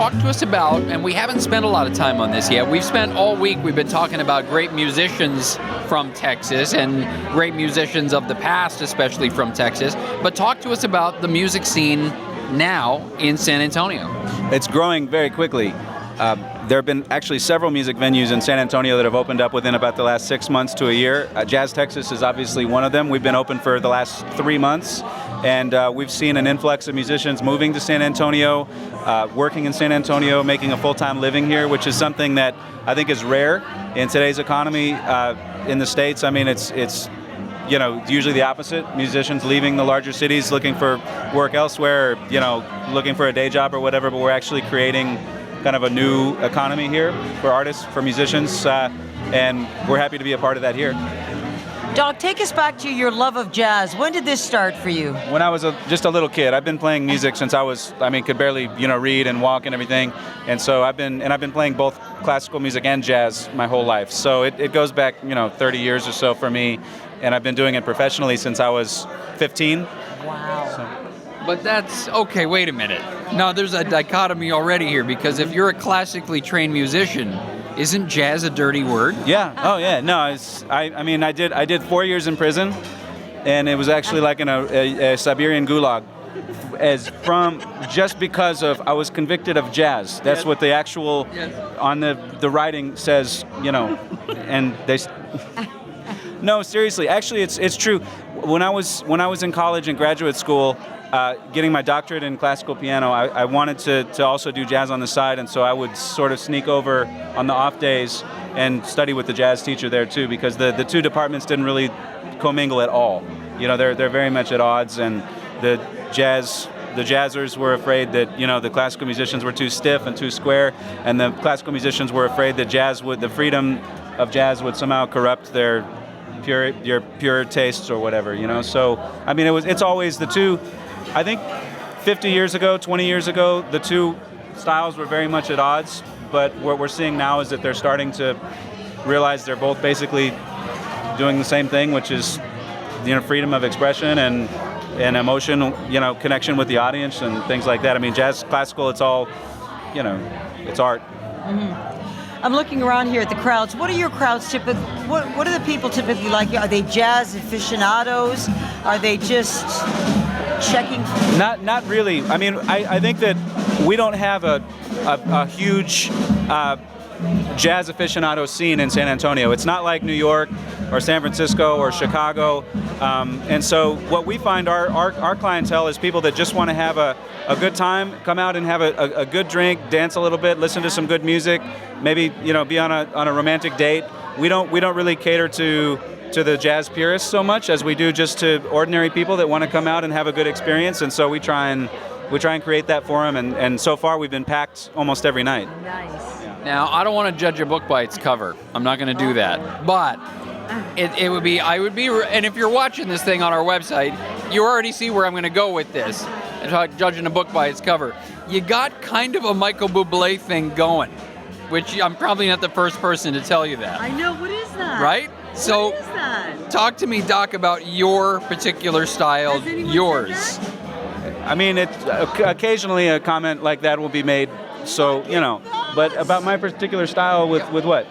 talk to us about, and we haven't spent a lot of time on this yet. We've spent all week, we've been talking about great musicians from Texas and great musicians of the past, especially from Texas. But talk to us about the music scene now in San Antonio. It's growing very quickly. There have been actually several music venues in San Antonio that have opened up within about the last 6 months to a year. Jazz Texas is obviously one of them. We've been open for the last 3 months, and we've seen an influx of musicians moving to San Antonio, working in San Antonio, making a full-time living here, which is something that I think is rare in today's economy in the States. I mean, it's usually the opposite. Musicians leaving the larger cities looking for work elsewhere, looking for a day job or whatever, but we're actually creating kind of a new economy here for artists, for musicians, and we're happy to be a part of that here. Doc, take us back to your love of jazz. When did this start for you? When I was just a little kid. I've been playing music since could barely, read and walk and everything. And so I've been playing both classical music and jazz my whole life. So it goes back, 30 years or so for me. And I've been doing it professionally since I was 15. Wow. So. But that's, okay, wait a minute. Now, there's a dichotomy already here, because if you're a classically trained musician, isn't jazz a dirty word? Yeah. Oh, yeah. No, I did 4 years in prison, and it was actually like in a Siberian gulag, just because I was convicted of jazz. That's what the actual, on the writing says, and they... No, seriously. Actually, it's true. When I was in college and graduate school, getting my doctorate in classical piano, I wanted to also do jazz on the side, and so I would sort of sneak over on the off days and study with the jazz teacher there too, because the two departments didn't really commingle at all. They're very much at odds, and the jazzers were afraid that the classical musicians were too stiff and too square, and the classical musicians were afraid that the freedom of jazz would somehow corrupt your pure tastes or whatever, So, I mean, it's always the two. I think 50 years ago, 20 years ago, the two styles were very much at odds. But what we're seeing now is that they're starting to realize they're both basically doing the same thing, which is, freedom of expression and emotion, connection with the audience and things like that. I mean, jazz, classical, it's all, it's art. Mm-hmm. I'm looking around here at the crowds. What are your crowds typically? What are the people typically like? Are they jazz aficionados? Are they just checking? Not really. I mean, I think that we don't have a huge jazz aficionado scene in San Antonio. It's not like New York or San Francisco or Chicago. And so what we find our clientele is people that just want to have a good time, come out and have a good drink, dance a little bit, listen to some good music, maybe be on a romantic date. We don't really cater to the jazz purists so much as we do just to ordinary people that want to come out and have a good experience. And so we try and create that for them. And so far we've been packed almost every night. Nice. Now, I don't want to judge a book by its cover. I'm not going to do that. But I would be, and if you're watching this thing on our website, you already see where I'm going to go with this, judging a book by its cover. You got kind of a Michael Bublé thing going, which I'm probably not the first person to tell you that. I know. What is that? Right? So, what is that? Talk to me, Doc, about your particular style, yours. I mean, occasionally a comment like that will be made, so, but about my particular style with what?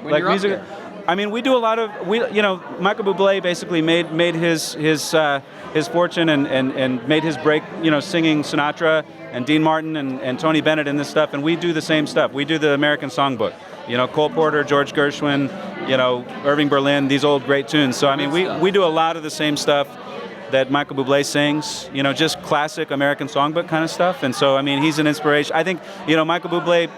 When like you're music? up there. I mean, we do a lot of, Michael Bublé basically made his fortune and made his break, singing Sinatra and Dean Martin and Tony Bennett and this stuff, and we do the same stuff. We do the American Songbook. Cole Porter, George Gershwin, Irving Berlin, these old great tunes. So, I mean, we do a lot of the same stuff that Michael Bublé sings, just classic American Songbook kind of stuff. And so, I mean, he's an inspiration. I think, Michael Bublé,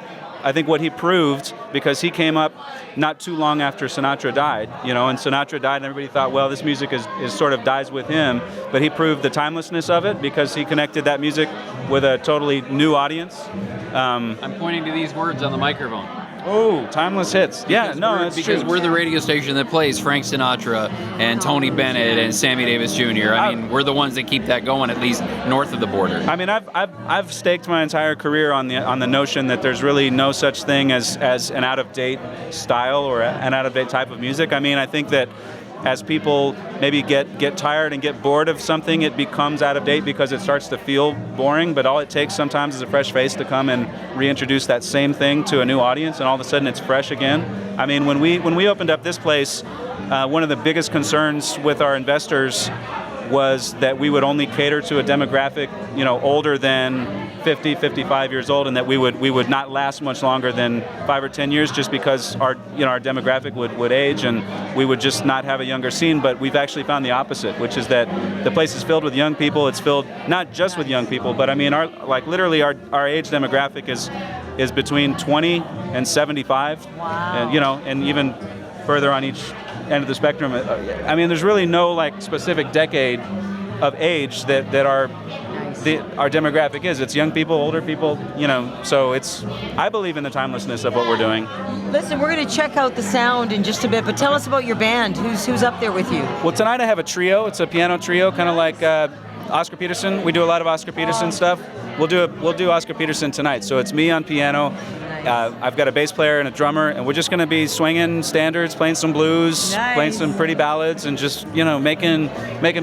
I think what he proved, because he came up not too long after Sinatra died, and Sinatra died and everybody thought, well, this music is sort of dies with him, but he proved the timelessness of it because he connected that music with a totally new audience. I'm pointing to these words on the microphone. Oh, timeless hits. Yeah, Because we're the radio station that plays Frank Sinatra and Tony Bennett and Sammy Davis Jr. I mean, we're the ones that keep that going, at least north of the border. I mean, I've staked my entire career on the notion that there's really no such thing as an out-of-date style or an out-of-date type of music. I mean, I think that as people maybe get tired and get bored of something, it becomes out of date because it starts to feel boring. But all it takes sometimes is a fresh face to come and reintroduce that same thing to a new audience, and all of a sudden it's fresh again. I mean, when we opened up this place, one of the biggest concerns with our investors was that we would only cater to a demographic, older than 50, 55 years old, and that we would not last much longer than 5 or 10 years, just because our demographic would age, and we would just not have a younger scene. But we've actually found the opposite, which is that the place is filled with young people. It's filled not just with young people, but I mean, literally our age demographic is between 20 and 75. Wow. And and even further on each end of the spectrum. I mean, there's really no specific decade of age that our demographic is. It's young people, older people, so I believe in the timelessness of what we're doing. Listen, we're going to check out the sound in just a bit, but tell us about your band. Who's up there with you? Well, tonight I have a trio. It's a piano trio, kind of like Oscar Peterson. We do a lot of Oscar Peterson stuff. We'll do Oscar Peterson tonight. So it's me on piano. I've got a bass player and a drummer, and we're just going to be swinging standards, playing some blues, playing some pretty ballads, and just making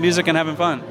music and having fun.